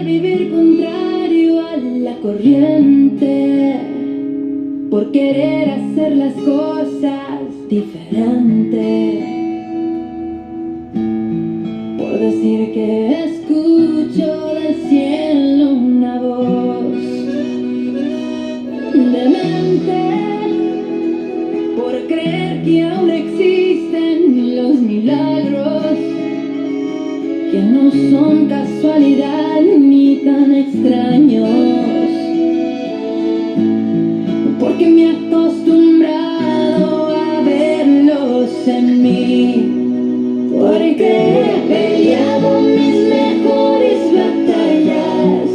vivir contrario a la corriente, por querer hacer las cosas diferentes, por decir que escucho del cielo una voz demente, por creer que aún existen los milagros, que no son casualidad ni tan extraños, porque me he acostumbrado a verlos en mí, porque he peleado mis mejores batallas.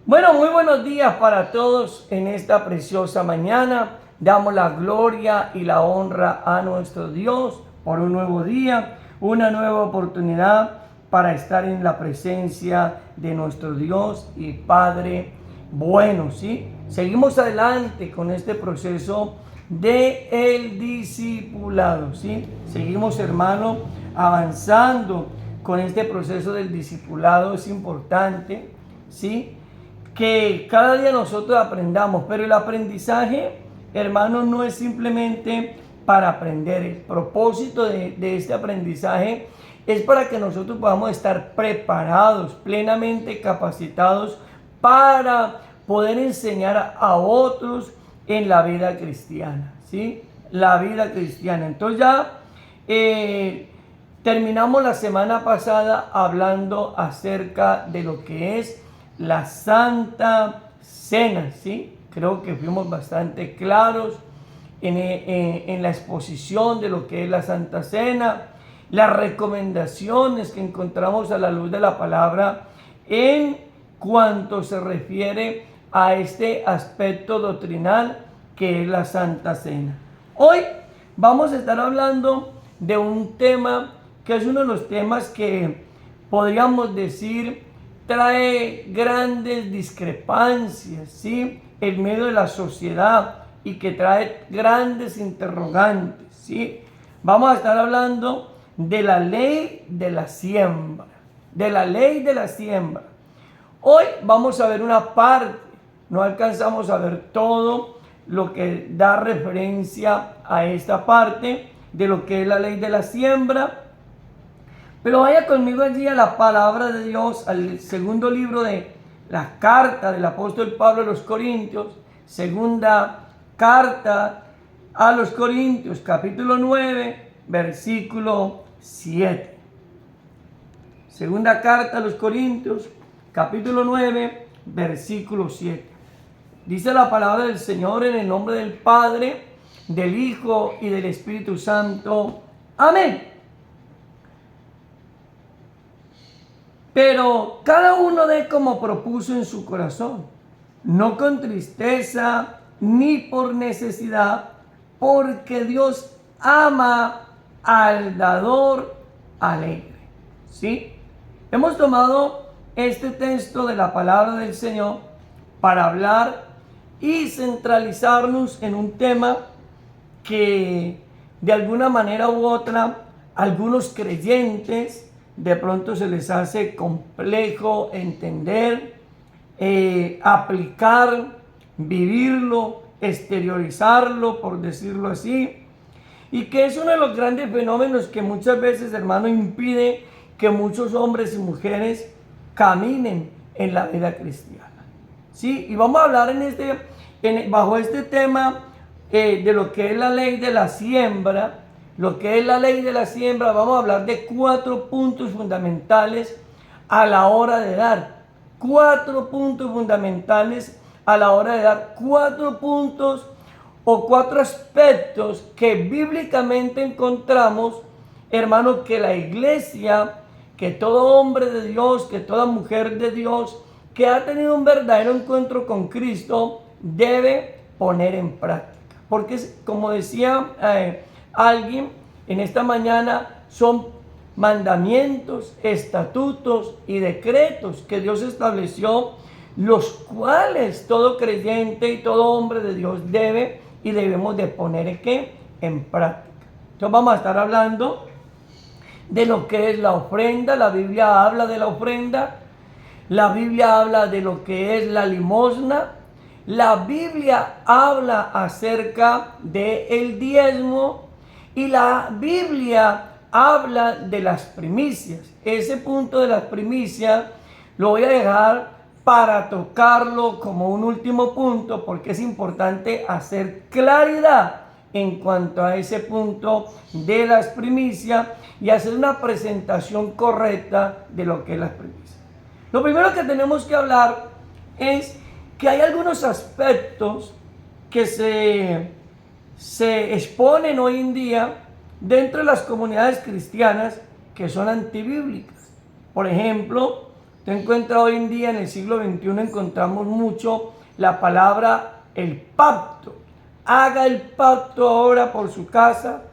Bueno, muy buenos días para todos en esta preciosa mañana. Damos la gloria y la honra a nuestro Dios por un nuevo día, una nueva oportunidad para estar en la presencia de nuestro Dios y Padre bueno, ¿sí? Seguimos adelante con este proceso de el discipulado, ¿sí? Seguimos, hermano, avanzando con este proceso del discipulado. Es importante, ¿sí?, que cada día nosotros aprendamos, pero el aprendizaje, hermano, no es simplemente para aprender. El propósito de este aprendizaje es para que nosotros podamos estar preparados, plenamente capacitados para poder enseñar a otros en la vida cristiana, ¿sí? La vida cristiana. Entonces ya terminamos la semana pasada hablando acerca de lo que es la Santa Cena, ¿sí? Creo que fuimos bastante claros en la exposición de lo que es la Santa Cena, las recomendaciones que encontramos a la luz de la palabra en cuanto se refiere a este aspecto doctrinal que es la Santa Cena. Hoy vamos a estar hablando de un tema que es uno de los temas que podríamos decir trae grandes discrepancias, ¿sí?, en medio de la sociedad, y que trae grandes interrogantes, ¿sí? Vamos a estar hablando de la ley de la siembra, de la ley de la siembra. Hoy vamos a ver una parte, no alcanzamos a ver todo lo que da referencia a esta parte de lo que es la ley de la siembra. Pero vaya conmigo allí a la palabra de Dios, al segundo libro de la carta del apóstol Pablo a los Corintios, segunda carta a los Corintios, capítulo 9, versículo 7. Segunda carta a los Corintios, capítulo 9, versículo 7. Dice la palabra del Señor en el nombre del Padre, del Hijo y del Espíritu Santo. Amén. Pero cada uno dé como propuso en su corazón, no con tristeza ni por necesidad, porque Dios ama al dador alegre. ¿Sí? Hemos tomado este texto de la palabra del Señor para hablar y centralizarnos en un tema que de alguna manera u otra algunos creyentes de pronto se les hace complejo entender, aplicar, vivirlo, exteriorizarlo, por decirlo así, y que es uno de los grandes fenómenos que muchas veces, hermano, impide que muchos hombres y mujeres caminen en la vida cristiana, ¿sí? Y vamos a hablar bajo este tema de lo que es la ley de la siembra. Lo que es la ley de la siembra, vamos a hablar de 4 puntos fundamentales a la hora de dar. 4 puntos fundamentales a la hora de dar. 4 puntos o 4 aspectos que bíblicamente encontramos, hermano, que la iglesia, que todo hombre de Dios, que toda mujer de Dios que ha tenido un verdadero encuentro con Cristo debe poner en práctica. Porque, como decía alguien en esta mañana, son mandamientos, estatutos y decretos que Dios estableció, los cuales todo creyente y todo hombre de Dios debe y debemos de poner en práctica. Entonces vamos a estar hablando de lo que es la ofrenda. La Biblia habla de la ofrenda. La Biblia habla de lo que es la limosna. La Biblia habla acerca del diezmo. Y la Biblia habla de las primicias. Ese punto de las primicias lo voy a dejar para tocarlo como un último punto, porque es importante hacer claridad en cuanto a ese punto de las primicias y hacer una presentación correcta de lo que es las primicias. Lo primero que tenemos que hablar es que hay algunos aspectos que se exponen hoy en día dentro de las comunidades cristianas que son antibíblicas. Por ejemplo, te encuentras hoy en día en el siglo XXI, encontramos mucho la palabra el pacto. Haga el pacto ahora por su casa,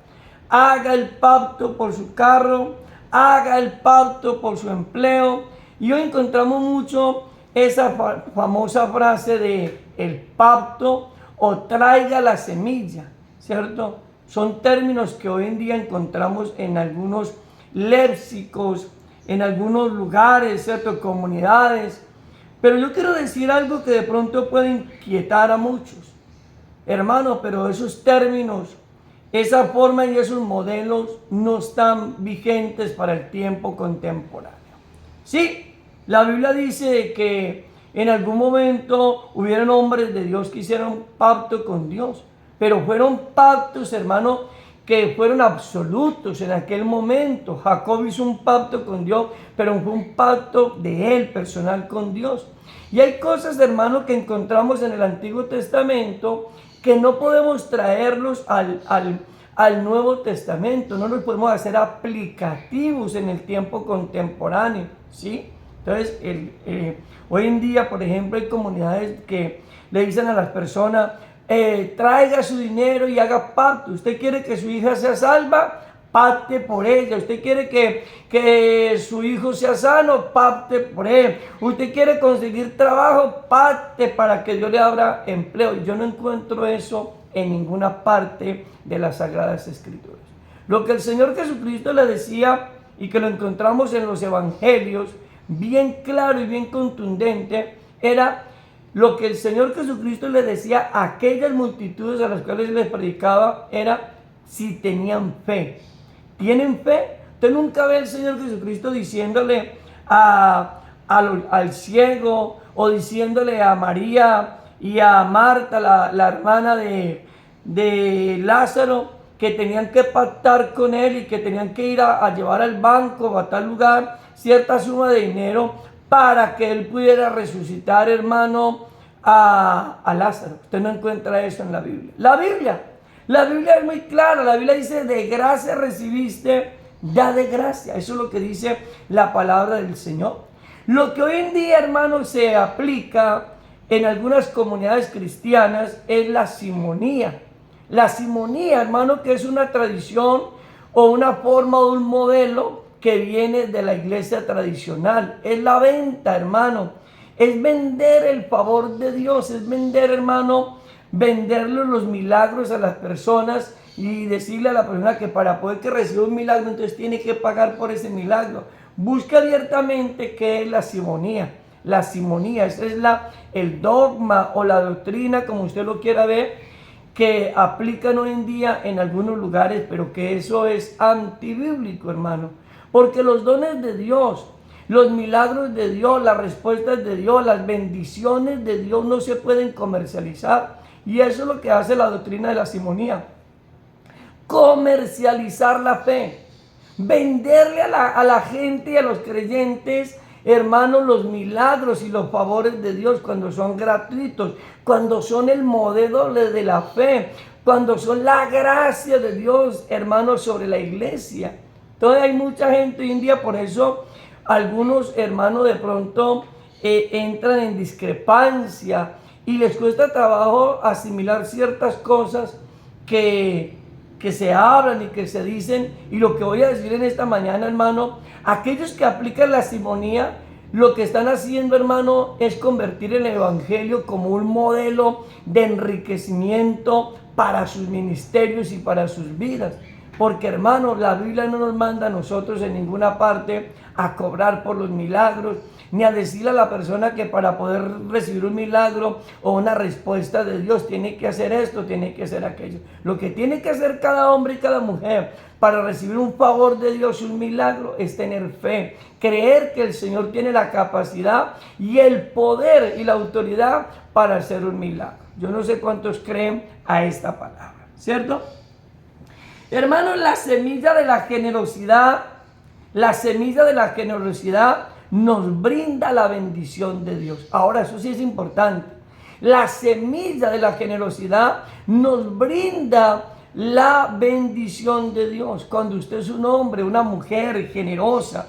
haga el pacto por su carro, haga el pacto por su empleo. Y hoy encontramos mucho esa famosa frase de el pacto o traiga la semilla, ¿cierto? Son términos que hoy en día encontramos en algunos léxicos, en algunos lugares, ¿cierto? Comunidades. Pero yo quiero decir algo que de pronto puede inquietar a muchos. Hermano, pero esos términos, esa forma y esos modelos no están vigentes para el tiempo contemporáneo. Sí, la Biblia dice que en algún momento hubieron hombres de Dios que hicieron pacto con Dios, pero fueron pactos, hermano, que fueron absolutos en aquel momento. Jacob hizo un pacto con Dios, pero fue un pacto de él, personal con Dios. Y hay cosas, hermano, que encontramos en el Antiguo Testamento que no podemos traerlos al Nuevo Testamento, no los podemos hacer aplicativos en el tiempo contemporáneo, ¿sí? Entonces, hoy en día, por ejemplo, hay comunidades que le dicen a las personas, traiga su dinero y haga pacto. Usted quiere que su hija sea salva, pacte por ella. Usted quiere que su hijo sea sano, pacte por él. Usted quiere conseguir trabajo, pacte para que Dios le abra empleo. Yo no encuentro eso en ninguna parte de las Sagradas Escrituras. Lo que el Señor Jesucristo le decía y que lo encontramos en los evangelios, bien claro y bien contundente, era lo que el Señor Jesucristo le decía a aquellas multitudes a las cuales les predicaba, era si tenían fe. ¿Tienen fe? Usted nunca ve al Señor Jesucristo diciéndole al ciego o diciéndole a María y a Marta, la hermana de Lázaro, que tenían que pactar con él y que tenían que ir a llevar al banco o a tal lugar cierta suma de dinero para que él pudiera resucitar, hermano, a Lázaro. Usted no encuentra eso en la Biblia. La Biblia es muy clara. La Biblia dice, de gracia recibiste, da de gracia. Eso es lo que dice la palabra del Señor. Lo que hoy en día, hermano, se aplica en algunas comunidades cristianas es la simonía. La simonía, hermano, que es una tradición o una forma o un modelo que viene de la iglesia tradicional. Es la venta, hermano. Es vender el favor de Dios. Es vender, hermano, venderle los milagros a las personas y decirle a la persona que para poder que reciba un milagro, entonces tiene que pagar por ese milagro. Busca abiertamente qué es la simonía. La simonía, ese es el dogma o la doctrina, como usted lo quiera ver, que aplican hoy en día en algunos lugares, pero que eso es antibíblico, hermano. Porque los dones de Dios, los milagros de Dios, las respuestas de Dios, las bendiciones de Dios no se pueden comercializar. Y eso es lo que hace la doctrina de la simonía. Comercializar la fe. Venderle a la gente y a los creyentes, hermanos, los milagros y los favores de Dios cuando son gratuitos, cuando son el modelo de la fe, cuando son la gracia de Dios, hermanos, sobre la iglesia. Entonces hay mucha gente hoy en día, por eso algunos hermanos de pronto entran en discrepancia y les cuesta trabajo asimilar ciertas cosas que se hablan y que se dicen. Y lo que voy a decir en esta mañana, hermano, aquellos que aplican la simonía, lo que están haciendo, hermano, es convertir el evangelio como un modelo de enriquecimiento para sus ministerios y para sus vidas. Porque hermanos, la Biblia no nos manda a nosotros en ninguna parte a cobrar por los milagros, ni a decirle a la persona que para poder recibir un milagro o una respuesta de Dios tiene que hacer esto, tiene que hacer aquello. Lo que tiene que hacer cada hombre y cada mujer para recibir un favor de Dios y un milagro es tener fe, creer que el Señor tiene la capacidad y el poder y la autoridad para hacer un milagro. Yo no sé cuántos creen a esta palabra, ¿cierto? Hermanos, la semilla de la generosidad nos brinda la bendición de Dios. Ahora, eso sí es importante. La semilla de la generosidad nos brinda la bendición de Dios. Cuando usted es un hombre, una mujer generosa,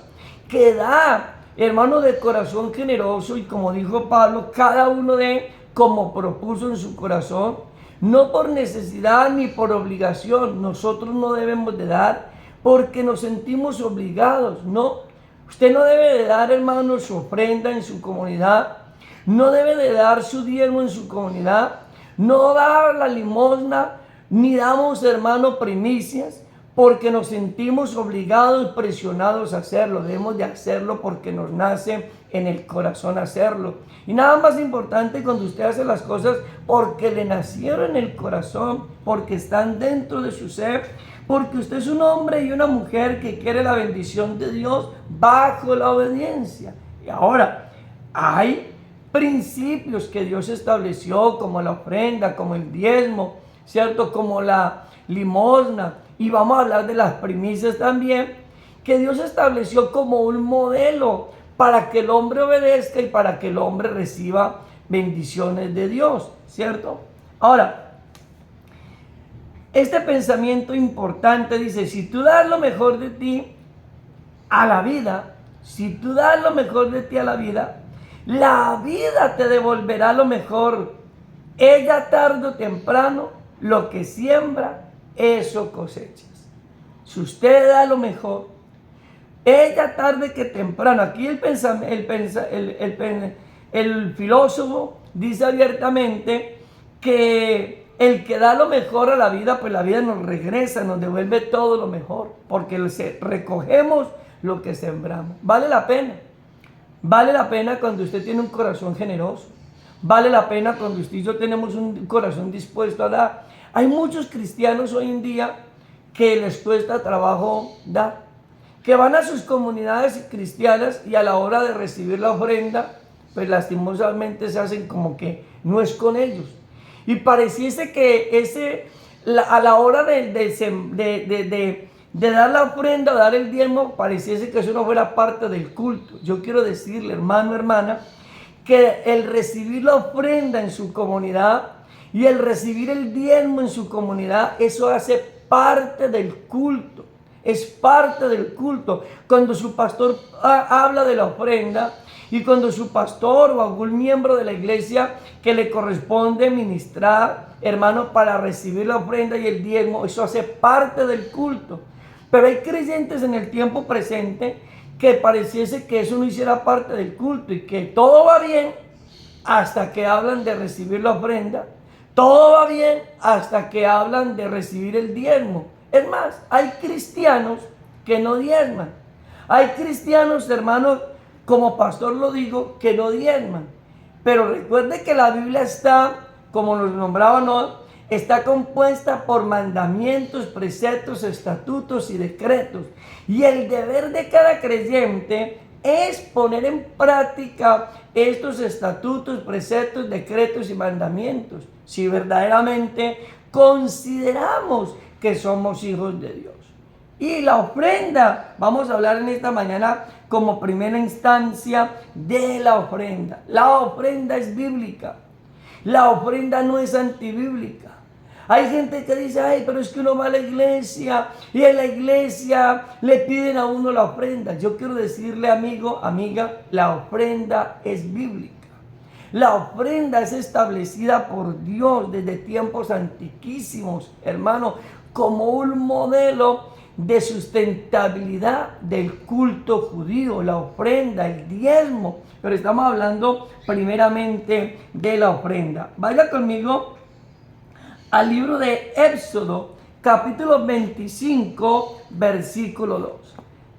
que da, hermano, de corazón generoso, y como dijo Pablo, cada uno de como propuso en su corazón, no por necesidad ni por obligación. Nosotros no debemos de dar porque nos sentimos obligados, no. Usted no debe de dar, hermano, su ofrenda en su comunidad, no debe de dar su diezmo en su comunidad, no dar la limosna, ni damos, hermano, primicias, porque nos sentimos obligados, presionados a hacerlo. Debemos de hacerlo porque nos nace en el corazón hacerlo. Y nada más importante cuando usted hace las cosas porque le nacieron en el corazón, porque están dentro de su ser, porque usted es un hombre y una mujer que quiere la bendición de Dios bajo la obediencia. Y ahora, hay principios que Dios estableció, como la ofrenda, como el diezmo, ¿cierto? Como la limosna. Y vamos a hablar de las primicias también, que Dios estableció como un modelo para que el hombre obedezca y para que el hombre reciba bendiciones de Dios, ¿cierto? Ahora, este pensamiento importante dice, si tú das lo mejor de ti a la vida, si tú das lo mejor de ti a la vida te devolverá lo mejor. Ella tarde o temprano, lo que siembra, eso cosechas. Si usted da lo mejor, ella tarde que temprano, aquí el filósofo dice abiertamente que el que da lo mejor a la vida, pues la vida nos regresa, nos devuelve todo lo mejor, porque recogemos lo que sembramos. Vale la pena cuando usted tiene un corazón generoso, vale la pena cuando usted y yo tenemos un corazón dispuesto a dar. Hay muchos cristianos hoy en día que les cuesta trabajo dar, que van a sus comunidades cristianas y a la hora de recibir la ofrenda, pues lastimosamente se hacen como que no es con ellos. Y pareciese que a la hora de dar la ofrenda, dar el diezmo, pareciese que eso no fuera parte del culto. Yo quiero decirle, hermano, hermana, que el recibir la ofrenda en su comunidad y el recibir el diezmo en su comunidad, eso hace parte del culto. Es parte del culto. Cuando su pastor habla de la ofrenda y cuando su pastor o algún miembro de la iglesia que le corresponde ministrar, hermano, para recibir la ofrenda y el diezmo, eso hace parte del culto. Pero hay creyentes en el tiempo presente que pareciese que eso no hiciera parte del culto y que todo va bien hasta que hablan de recibir la ofrenda. Todo va bien hasta que hablan de recibir el diezmo. Es más, hay cristianos que no diezman. Hay cristianos, hermanos, como pastor lo digo, que no diezman. Pero recuerde que la Biblia está, como nos nombraban hoy, está compuesta por mandamientos, preceptos, estatutos y decretos. Y el deber de cada creyente es poner en práctica estos estatutos, preceptos, decretos y mandamientos, si verdaderamente consideramos que somos hijos de Dios. Y la ofrenda, vamos a hablar en esta mañana como primera instancia de la ofrenda. La ofrenda es bíblica. La ofrenda no es antibíblica. Hay gente que dice, ay, pero es que uno va a la iglesia y en la iglesia le piden a uno la ofrenda. Yo quiero decirle, amigo, amiga, la ofrenda es bíblica. La ofrenda es establecida por Dios desde tiempos antiquísimos, hermano, como un modelo de sustentabilidad del culto judío, la ofrenda, el diezmo. Pero estamos hablando primeramente de la ofrenda. Vaya conmigo al libro de Éxodo, capítulo 25, versículo 2.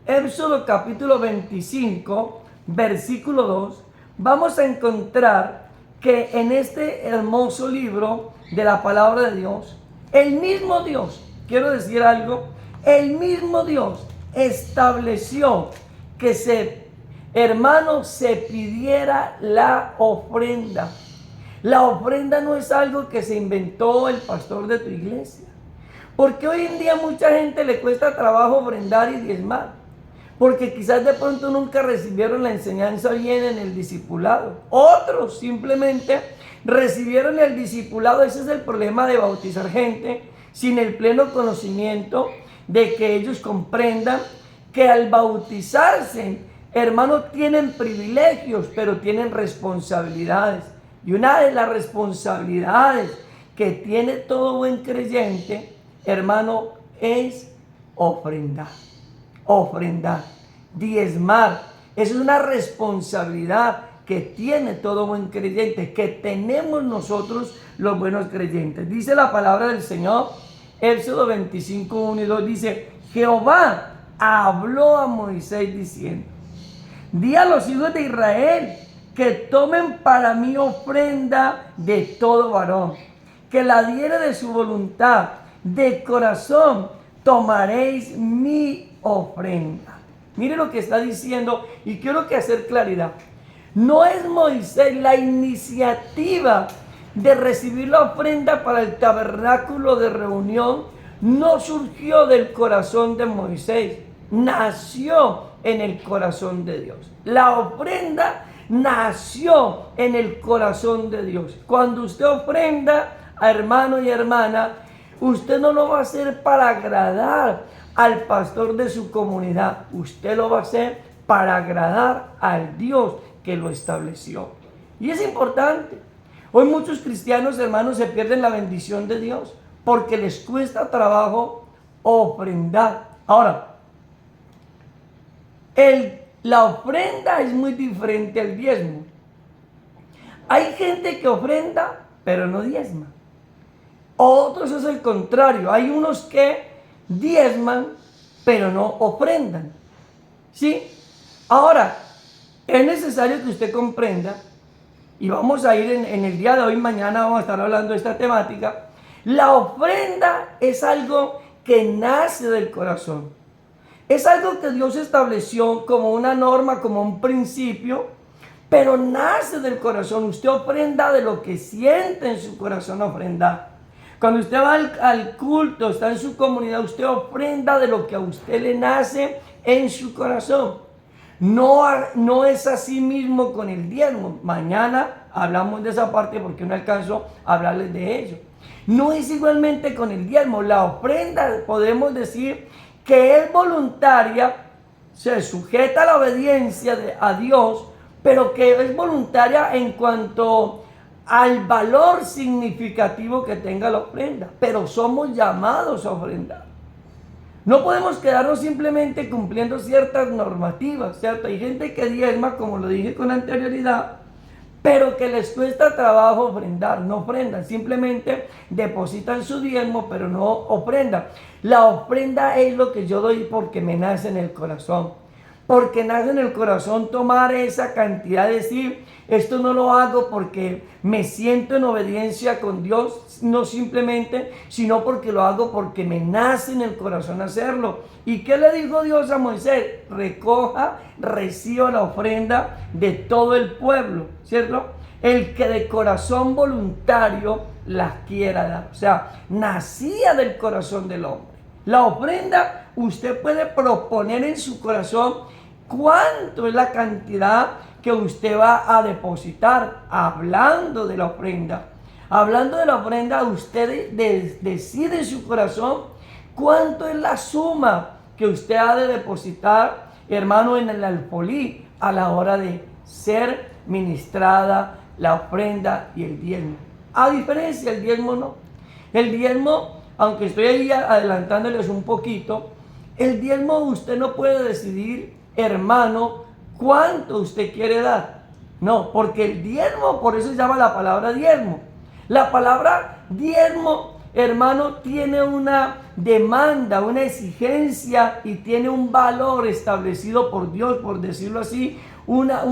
Éxodo capítulo 25, versículo 2, vamos a encontrar que en este hermoso libro de la palabra de Dios, el mismo Dios, quiero decir algo, el mismo Dios estableció que se pidiera la ofrenda. La ofrenda no es algo que se inventó el pastor de tu iglesia. Porque hoy en día mucha gente le cuesta trabajo ofrendar y diezmar. Porque quizás de pronto nunca recibieron la enseñanza bien en el discipulado. Otros simplemente recibieron el discipulado. Ese es el problema de bautizar gente sin el pleno conocimiento de que ellos comprendan que al bautizarse, hermanos, tienen privilegios, pero tienen responsabilidades. Y una de las responsabilidades que tiene todo buen creyente, hermano, es ofrendar. Ofrendar, diezmar. Esa es una responsabilidad que tiene todo buen creyente, que tenemos nosotros los buenos creyentes. Dice la palabra del Señor, Éxodo 25, 1 y 2, dice: Jehová habló a Moisés diciendo: di a los hijos de Israel que tomen para mí ofrenda de todo varón, que la diere de su voluntad, de corazón tomaréis mi ofrenda. Mire lo que está diciendo, y quiero que hacer claridad. No es Moisés la iniciativa de recibir la ofrenda para el tabernáculo de reunión. No surgió del corazón de Moisés, nació en el corazón de Dios. La ofrenda nació en el corazón de Dios. Cuando usted ofrenda, hermano y hermana, usted no lo va a hacer para agradar al pastor de su comunidad. Usted lo va a hacer para agradar al Dios que lo estableció. Y es importante. Hoy muchos cristianos, hermanos, se pierden la bendición de Dios porque les cuesta trabajo ofrendar. Ahora, la ofrenda es muy diferente al diezmo. Hay gente que ofrenda, pero no diezma. Otros es el contrario. Hay unos que diezman, pero no ofrendan. ¿Sí? Ahora, es necesario que usted comprenda, y vamos a ir en el día de hoy, mañana vamos a estar hablando de esta temática. La ofrenda es algo que nace del corazón. Es algo que Dios estableció como una norma, como un principio, pero nace del corazón. Usted ofrenda de lo que siente en su corazón ofrendar. Cuando usted va al culto, está en su comunidad, usted ofrenda de lo que a usted le nace en su corazón. No es así mismo con el diezmo. Mañana hablamos de esa parte porque no alcanzo a hablarles de ello. No es igualmente con el diezmo. La ofrenda, podemos decir que es voluntaria, se sujeta a la obediencia a Dios, pero que es voluntaria en cuanto al valor significativo que tenga la ofrenda. Pero somos llamados a ofrendar. No podemos quedarnos simplemente cumpliendo ciertas normativas, ¿cierto? Hay gente que diezma, como lo dije con anterioridad, pero que les cuesta trabajo ofrendar. No ofrendan, simplemente depositan su diezmo, pero no ofrendan. La ofrenda es lo que yo doy porque me nace en el corazón. Porque nace en el corazón tomar esa cantidad, de decir, esto no lo hago porque me siento en obediencia con Dios, no simplemente, sino porque lo hago porque me nace en el corazón hacerlo. ¿Y qué le dijo Dios a Moisés? Recoja, reciba la ofrenda de todo el pueblo, ¿cierto? El que de corazón voluntario las quiera dar. O sea, nacía del corazón del hombre. La ofrenda, usted puede proponer en su corazón cuánto es la cantidad que usted va a depositar. Hablando de la ofrenda. Hablando de la ofrenda, usted decide en su corazón cuánto es la suma que usted ha de depositar, hermano, en el alfolí a la hora de ser ministrada la ofrenda y el diezmo. A diferencia, el diezmo no. El diezmo, aunque estoy ahí adelantándoles un poquito, el diezmo usted no puede decidir, hermano, cuánto usted quiere dar. No, porque el diezmo, por eso se llama la palabra diezmo. La palabra diezmo, hermano, tiene una demanda, una exigencia y tiene un valor establecido por Dios, por decirlo así, una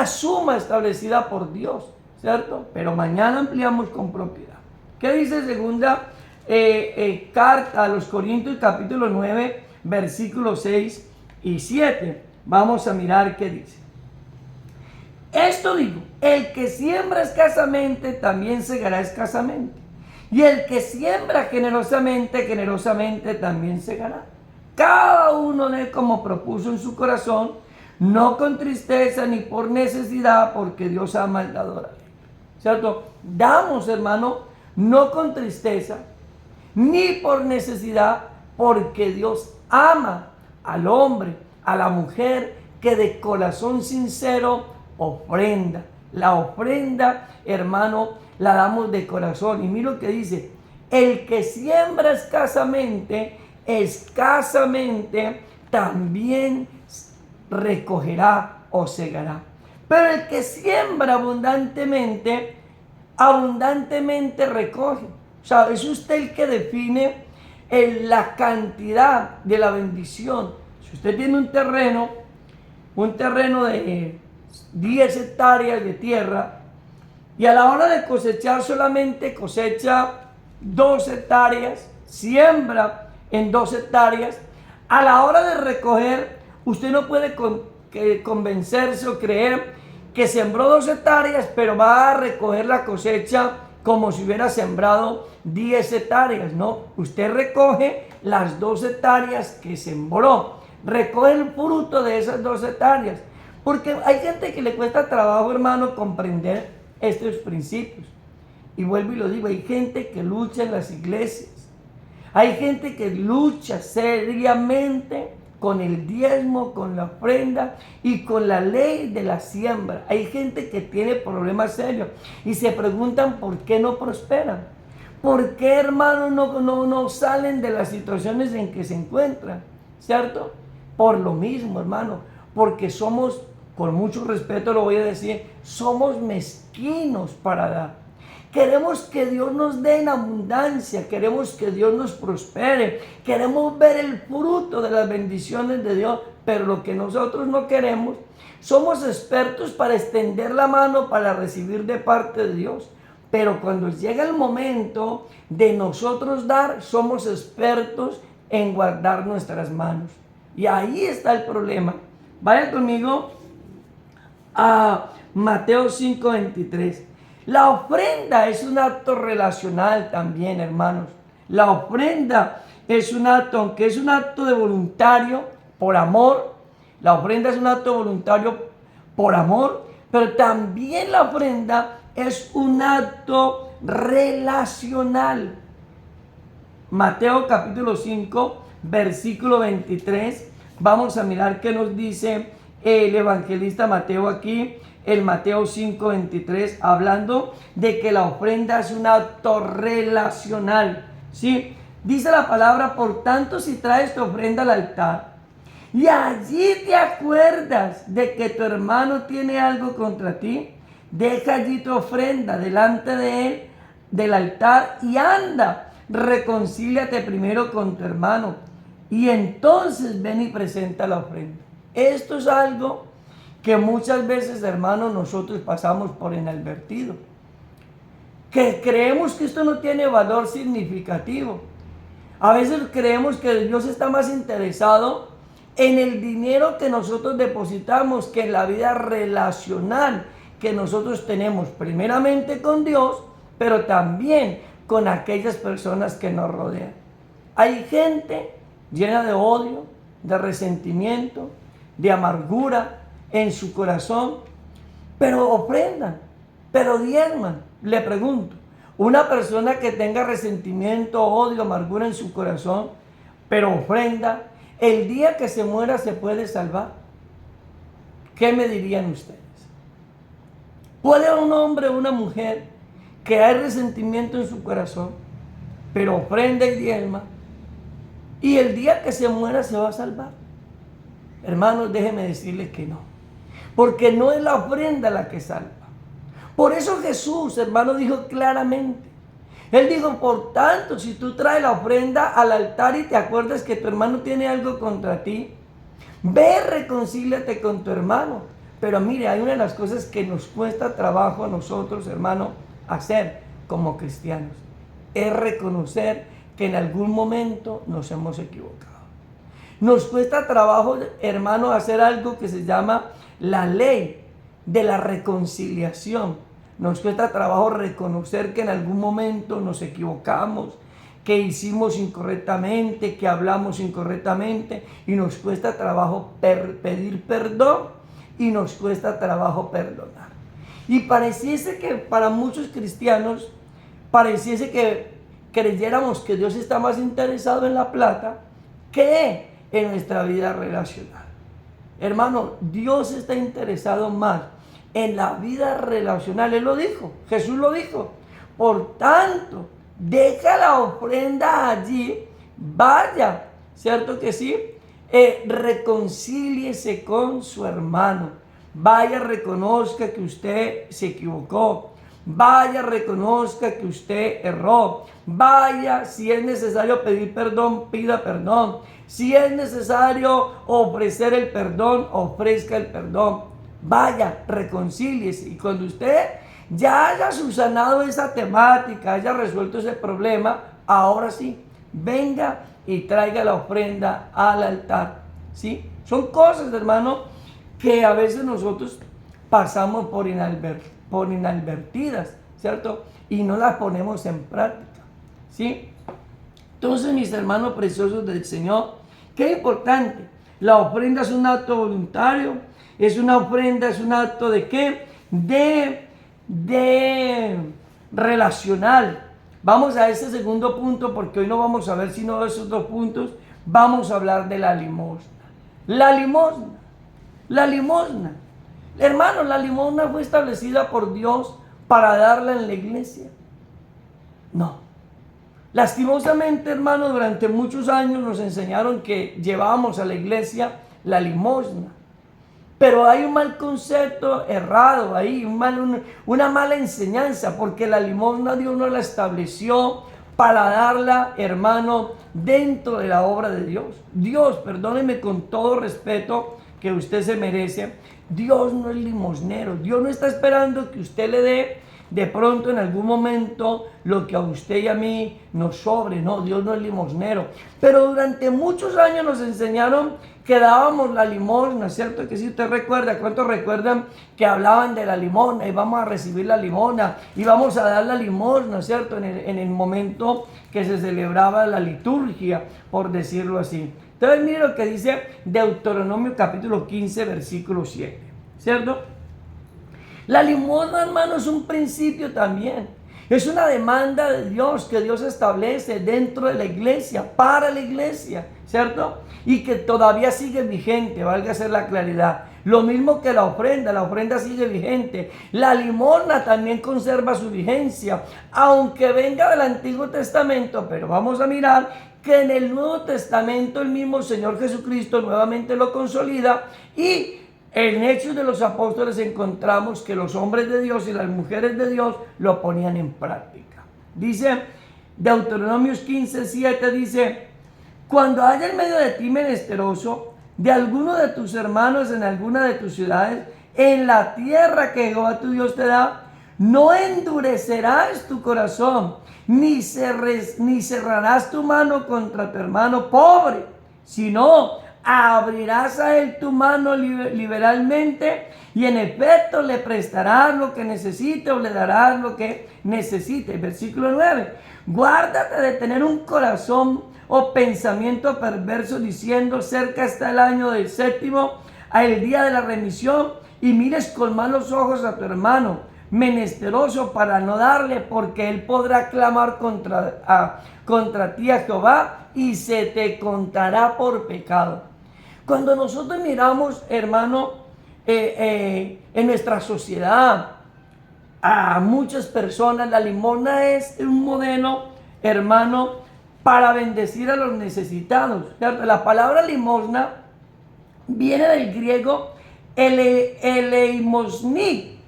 suma establecida por Dios, ¿cierto? Pero mañana ampliamos con propiedad. ¿Qué dice segunda carta a los Corintios capítulo 9, versículos 6 y 7? Vamos a mirar qué dice. Esto digo, el que siembra escasamente también segará escasamente. Y el que siembra generosamente, generosamente también segará. Cada uno de como propuso en su corazón, no con tristeza ni por necesidad, porque Dios ama al dador alegre. ¿Cierto? Damos, hermano, no con tristeza ni por necesidad, porque Dios ama al hombre, a la mujer que de corazón sincero ofrenda. La ofrenda, hermano, la damos de corazón. Y mira lo que dice: el que siembra escasamente, escasamente también recogerá o segará. Pero el que siembra abundantemente, abundantemente recoge. O sea, es usted el que define la cantidad de la bendición. Si usted tiene un terreno de 10 hectáreas de tierra, y a la hora de cosechar solamente cosecha 2 hectáreas, siembra en 2 hectáreas, a la hora de recoger, usted no puede convencerse o creer que sembró 2 hectáreas, pero va a recoger la cosecha como si hubiera sembrado 10 hectáreas. No, usted recoge las 2 hectáreas que sembró, recoge el fruto de esas 2 hectáreas. Porque hay gente que le cuesta trabajo, hermano, comprender estos principios. Y vuelvo y lo digo, hay gente que lucha en las iglesias. Hay gente que lucha seriamente con el diezmo, con la ofrenda y con la ley de la siembra. Hay gente que tiene problemas serios y se preguntan por qué no prosperan. ¿Por qué, hermano, no salen de las situaciones en que se encuentran? ¿Cierto? Por lo mismo, hermano, porque somos, con mucho respeto lo voy a decir, somos mezquinos para dar. Queremos que Dios nos dé en abundancia, queremos que Dios nos prospere, queremos ver el fruto de las bendiciones de Dios, pero lo que nosotros no queremos, somos expertos para extender la mano para recibir de parte de Dios, pero cuando llega el momento de nosotros dar, somos expertos en guardar nuestras manos. Y ahí está el problema. Vaya conmigo a Mateo 5:23. La ofrenda es un acto relacional también, hermanos. La ofrenda es un acto, aunque es un acto de voluntario, por amor. La ofrenda es un acto voluntario por amor, pero también la ofrenda es un acto relacional. Mateo capítulo 5, versículo 23. Vamos a mirar qué nos dice el evangelista Mateo aquí. El Mateo 5:23, hablando de que la ofrenda es un acto relacional, ¿sí? Dice la palabra: por tanto, si traes tu ofrenda al altar y allí te acuerdas de que tu hermano tiene algo contra ti, deja allí tu ofrenda delante de él, del altar, y anda, reconcíliate primero con tu hermano, y entonces ven y presenta la ofrenda. Esto es algo que muchas veces, hermanos, nosotros pasamos por inadvertido, que creemos que esto no tiene valor significativo. A veces creemos que Dios está más interesado en el dinero que nosotros depositamos que en la vida relacional que nosotros tenemos, primeramente con Dios, pero también con aquellas personas que nos rodean. Hay gente llena de odio, de resentimiento, de amargura en su corazón, pero ofrendan, pero diezman. Le pregunto, una persona que tenga resentimiento, odio, amargura en su corazón, pero ofrenda, el día que se muera se puede salvar. ¿Qué me dirían ustedes? ¿Puede un hombre o una mujer que hay resentimiento en su corazón, pero ofrenda y diezma, y el día que se muera se va a salvar? Hermanos, déjenme decirles que no. Porque no es la ofrenda la que salva. Por eso Jesús, hermano, dijo claramente Él dijo, por tanto, si tú traes la ofrenda al altar y te acuerdas que tu hermano tiene algo contra ti, ve, reconcíliate con tu hermano. Pero mire, hay una de las cosas que nos cuesta trabajo a nosotros, hermano, hacer como cristianos. Es reconocer que en algún momento nos hemos equivocado. Nos cuesta trabajo, hermano, hacer algo que se llama la ley de la reconciliación. Nos cuesta trabajo reconocer que en algún momento nos equivocamos, que hicimos incorrectamente, que hablamos incorrectamente, y nos cuesta trabajo pedir perdón y nos cuesta trabajo perdonar. Y pareciese que para muchos cristianos, pareciese que creyéramos que Dios está más interesado en la plata que en nuestra vida relacional. Hermano, Dios está interesado más en la vida relacional. Él lo dijo, Jesús lo dijo. Por tanto, deja la ofrenda allí, vaya, ¿cierto que sí? Reconcíliese con su hermano. Vaya, reconozca que usted se equivocó. Vaya, reconozca que usted erró. Vaya, si es necesario pedir perdón, pida perdón. Si es necesario ofrecer el perdón, ofrezca el perdón. Vaya, reconcíliese. Y cuando usted ya haya subsanado esa temática, haya resuelto ese problema, ahora sí, venga y traiga la ofrenda al altar. ¿Sí? Son cosas, hermano, que a veces nosotros pasamos por inadvertidas, ¿cierto? Y no las ponemos en práctica, ¿sí? Entonces, mis hermanos preciosos del Señor, qué importante. La ofrenda es un acto voluntario, es una ofrenda, es un acto de ¿qué? De relacional. Vamos a ese segundo punto porque hoy no vamos a ver sino esos dos puntos. Vamos a hablar de la limosna. La limosna. La limosna. Hermano, la limosna fue establecida por Dios para darla en la iglesia. No. Lastimosamente, hermano, durante muchos años nos enseñaron que llevábamos a la iglesia la limosna. Pero hay un mal concepto errado ahí, una mala enseñanza, porque la limosna Dios no la estableció para darla, hermano, dentro de la obra de Dios. Dios, perdóneme con todo respeto que usted se merece, Dios no es limosnero. Dios no está esperando que usted le dé de pronto en algún momento lo que a usted y a mí nos sobre. No, Dios no es limosnero. Pero durante muchos años nos enseñaron que dábamos la limosna, ¿cierto? Que si usted recuerda, ¿cuántos recuerdan que hablaban de la limosna? Y vamos a recibir la limosna, y vamos a dar la limosna, ¿cierto? En el momento que se celebraba la liturgia, por decirlo así. Entonces mire lo que dice Deuteronomio capítulo 15, versículo 7, ¿cierto? La limosna, hermano, es un principio también. Es una demanda de Dios que Dios establece dentro de la iglesia, para la iglesia, ¿cierto? Y que todavía sigue vigente, valga hacer la claridad. Lo mismo que la ofrenda sigue vigente. La limosna también conserva su vigencia, aunque venga del Antiguo Testamento, pero vamos a mirar que en el Nuevo Testamento el mismo Señor Jesucristo nuevamente lo consolida, y en Hechos de los Apóstoles encontramos que los hombres de Dios y las mujeres de Dios lo ponían en práctica. Dice Deuteronomio 15, 7, dice: cuando haya en medio de ti menesteroso de alguno de tus hermanos en alguna de tus ciudades, en la tierra que Jehová tu Dios te da, no endurecerás tu corazón, ni cerrarás tu mano contra tu hermano pobre, sino abrirás a él tu mano liberalmente, y en efecto le prestarás lo que necesite o le darás lo que necesite. Versículo 9. Guárdate de tener un corazón o pensamiento perverso diciendo: cerca está el año del séptimo, el día de la remisión, y mires con malos ojos a tu hermano menesteroso para no darle, porque él podrá clamar contra ti a Jehová y se te contará por pecado. Cuando nosotros miramos, hermano, en nuestra sociedad, a muchas personas, la limosna es un modelo, hermano, para bendecir a los necesitados. La palabra limosna viene del griego eleimosni,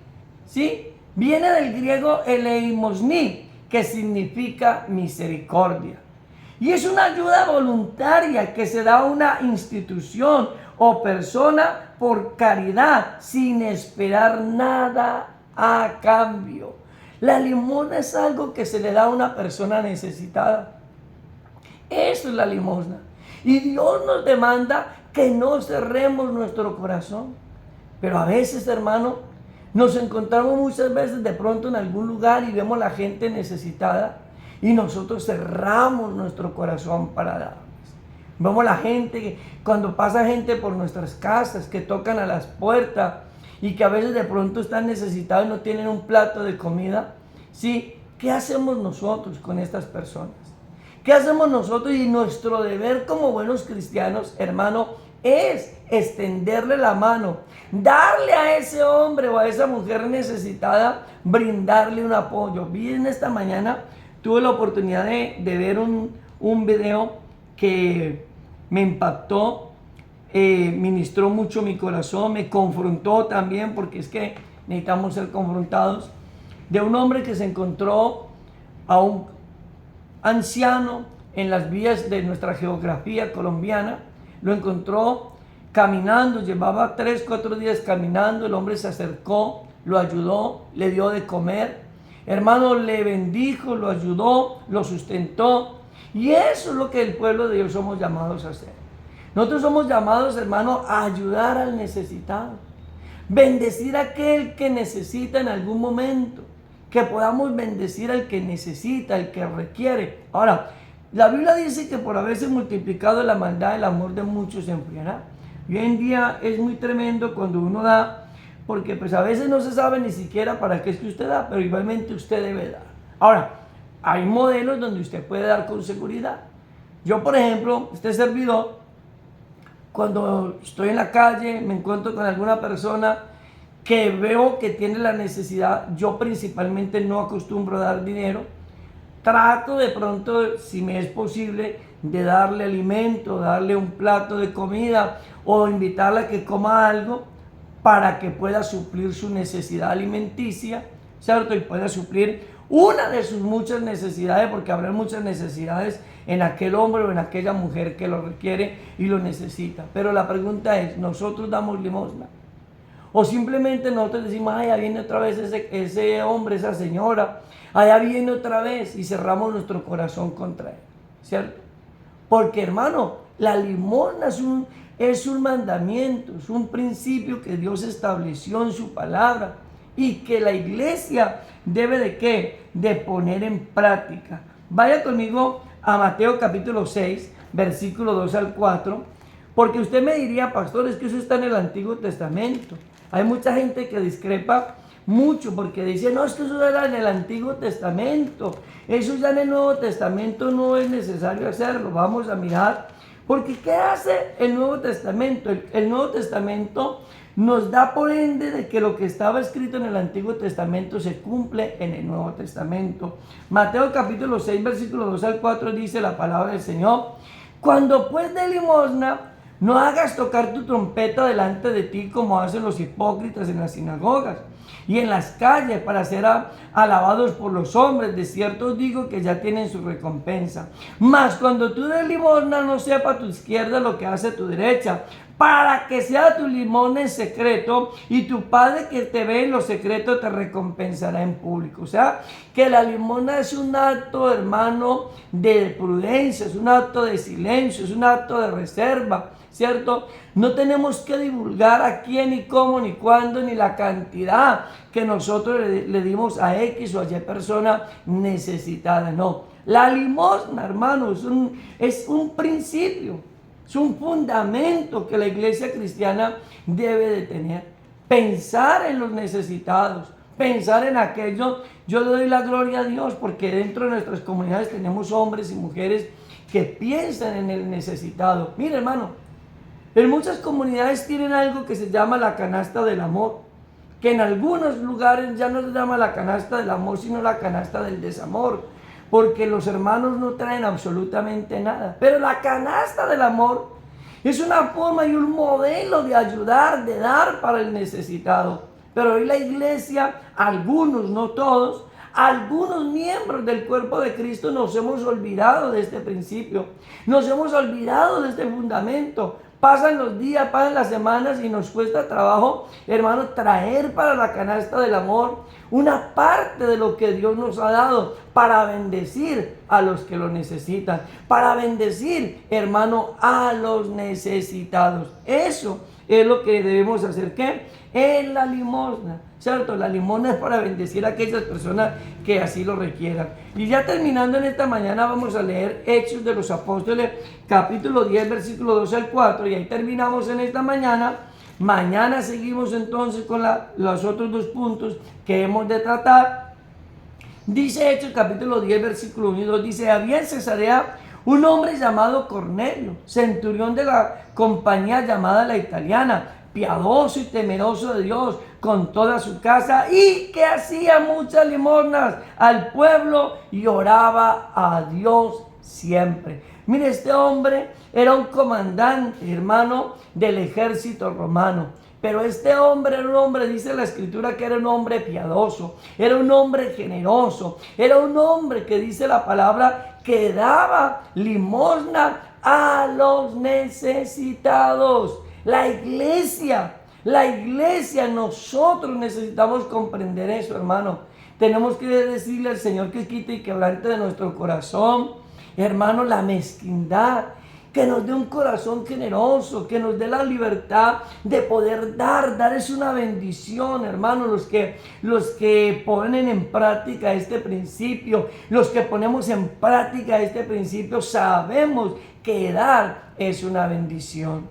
¿sí? Viene del griego eleimosni, que significa misericordia. Y es una ayuda voluntaria que se da a una institución o persona por caridad, sin esperar nada a cambio. La limosna es algo que se le da a una persona necesitada. Eso es la limosna. Y Dios nos demanda que no cerremos nuestro corazón. Pero a veces, hermano, nos encontramos muchas veces de pronto en algún lugar y vemos a la gente necesitada y nosotros cerramos nuestro corazón para darles. Vemos a la gente, cuando pasa gente por nuestras casas, que tocan a las puertas y que a veces de pronto están necesitados y no tienen un plato de comida. ¿Sí? ¿Qué hacemos nosotros con estas personas? ¿Qué hacemos nosotros? Y nuestro deber como buenos cristianos, hermano, es extenderle la mano, darle a ese hombre o a esa mujer necesitada, brindarle un apoyo. Vi en esta mañana, tuve la oportunidad de ver un video que me impactó, ministró mucho mi corazón, me confrontó también, porque es que necesitamos ser confrontados, de un hombre que se encontró a un anciano en las vías de nuestra geografía colombiana. Lo encontró caminando, llevaba 3, 4 días caminando. El hombre se acercó, lo ayudó, le dio de comer, hermano, le bendijo, lo ayudó, lo sustentó. Y eso es lo que el pueblo de Dios somos llamados a hacer. Nosotros somos llamados, hermano, a ayudar al necesitado, bendecir a aquel que necesita en algún momento, que podamos bendecir al que necesita, al que requiere. Ahora, la Biblia dice que por haberse multiplicado la maldad, el amor de muchos se enfriará. Y hoy en día es muy tremendo cuando uno da, porque pues a veces no se sabe ni siquiera para qué es que usted da, pero igualmente usted debe dar. Ahora, hay modelos donde usted puede dar con seguridad. Yo, por ejemplo, este servidor, cuando estoy en la calle, me encuentro con alguna persona que veo que tiene la necesidad, yo principalmente no acostumbro a dar dinero. Trato de pronto, si me es posible, de darle alimento, darle un plato de comida o invitarla a que coma algo para que pueda suplir su necesidad alimenticia, ¿cierto? Y pueda suplir una de sus muchas necesidades, porque habrá muchas necesidades en aquel hombre o en aquella mujer que lo requiere y lo necesita. Pero la pregunta es, ¿nosotros damos limosna? O simplemente nosotros decimos, ay, allá viene otra vez ese hombre, esa señora, allá viene otra vez, y cerramos nuestro corazón contra él, ¿cierto? Porque, hermano, la limosna es un mandamiento, es un principio que Dios estableció en su palabra y que la iglesia debe ¿de qué? De poner en práctica. Vaya conmigo a Mateo capítulo 6, versículo 2 al 4, porque usted me diría, pastor, es que eso está en el Antiguo Testamento. Hay mucha gente que discrepa mucho porque dice, no, es que eso era en el Antiguo Testamento, eso ya en el Nuevo Testamento no es necesario hacerlo. Vamos a mirar, porque ¿qué hace el Nuevo Testamento? El Nuevo Testamento nos da por ende de que lo que estaba escrito en el Antiguo Testamento se cumple en el Nuevo Testamento. Mateo capítulo 6, versículo 2 al 4 dice la palabra del Señor, cuando pues de limosna, no hagas tocar tu trompeta delante de ti como hacen los hipócritas en las sinagogas y en las calles para ser alabados por los hombres. De cierto os digo que ya tienen su recompensa. Mas cuando tú des limosna, no sepa tu izquierda lo que hace tu derecha, para que sea tu limosna en secreto, y tu Padre que te ve en lo secreto te recompensará en público. O sea, que la limosna es un acto, hermano, de prudencia, es un acto de silencio, es un acto de reserva, ¿cierto? No tenemos que divulgar a quién, ni cómo, ni cuándo, ni la cantidad que nosotros le dimos a X o a Y persona necesitada. No, la limosna, hermano, es un principio. Es un fundamento que la iglesia cristiana debe de tener. Pensar en los necesitados, pensar en aquello. Yo le doy la gloria a Dios porque dentro de nuestras comunidades tenemos hombres y mujeres que piensan en el necesitado. Mire, hermano, en muchas comunidades tienen algo que se llama la canasta del amor, que en algunos lugares ya no se llama la canasta del amor, sino la canasta del desamor, porque los hermanos no traen absolutamente nada. Pero la canasta del amor es una forma y un modelo de ayudar, de dar para el necesitado. Pero hoy la iglesia, algunos, no todos, Algunos miembros del cuerpo de Cristo nos hemos olvidado de este principio, nos hemos olvidado de este fundamento. Pasan los días, pasan las semanas y nos cuesta trabajo, hermano, traer para la canasta del amor una parte de lo que Dios nos ha dado para bendecir a los que lo necesitan, para bendecir, hermano, a los necesitados. Eso es lo que debemos hacer. ¿Qué? En la limosna, ¿cierto? La limosna es para bendecir a aquellas personas que así lo requieran. Y ya terminando en esta mañana vamos a leer Hechos de los Apóstoles, capítulo 10, versículo 12 al 4, y ahí terminamos en esta mañana. Mañana seguimos entonces con los otros dos puntos que hemos de tratar. Dice Hechos capítulo 10, versículo 1 y 2, dice: había en Cesarea un hombre llamado Cornelio, centurión de la compañía llamada La Italiana, piadoso y temeroso de Dios con toda su casa, y que hacía muchas limosnas al pueblo y oraba a Dios siempre. Mire, este hombre era un comandante, hermano, del ejército romano. Pero este hombre era un hombre, dice la escritura, que era un hombre piadoso, era un hombre generoso, era un hombre que dice la palabra que daba limosna a los necesitados. La iglesia, nosotros necesitamos comprender eso, hermano. Tenemos que decirle al Señor que quite y quebrante de nuestro corazón, hermano, la mezquindad. Que nos dé un corazón generoso, que nos dé la libertad de poder dar es una bendición, hermano. Los que ponen en práctica este principio, los que ponemos en práctica este principio, sabemos que dar es una bendición.